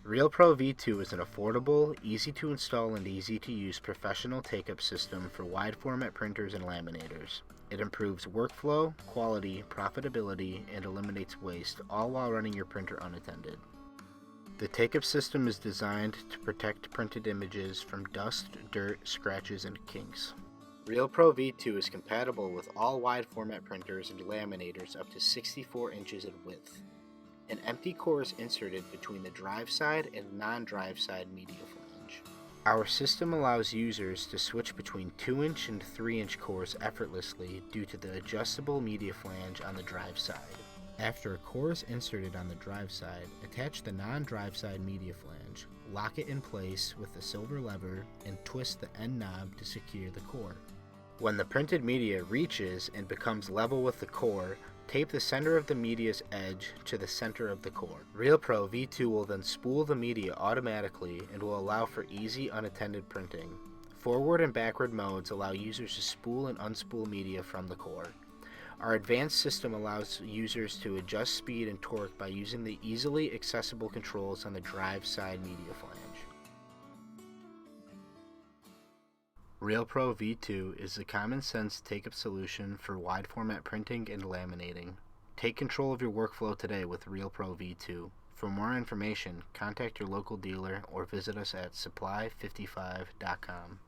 ReelPRO V2 is an affordable, easy-to-install and easy-to-use professional take-up system for wide-format printers and laminators. It improves workflow, quality, profitability, and eliminates waste, all while running your printer unattended. The take-up system is designed to protect printed images from dust, dirt, scratches, and kinks. ReelPRO V2 is compatible with all wide-format printers and laminators up to 64 inches in width. An empty core is inserted between the drive side and non-drive side media flange. Our system allows users to switch between 2-inch and 3-inch cores effortlessly due to the adjustable media flange on the drive side. After a core is inserted on the drive side, attach the non-drive side media flange, lock it in place with the silver lever, and twist the end knob to secure the core. When the printed media reaches and becomes level with the core, tape the center of the media's edge to the center of the core. ReelPRO V2 will then spool the media automatically and will allow for easy unattended printing. Forward and backward modes allow users to spool and unspool media from the core. Our advanced system allows users to adjust speed and torque by using the easily accessible controls on the drive side media flange. ReelPRO V2 is a common-sense take-up solution for wide-format printing and laminating. Take control of your workflow today with ReelPRO V2. For more information, contact your local dealer or visit us at supply55.com.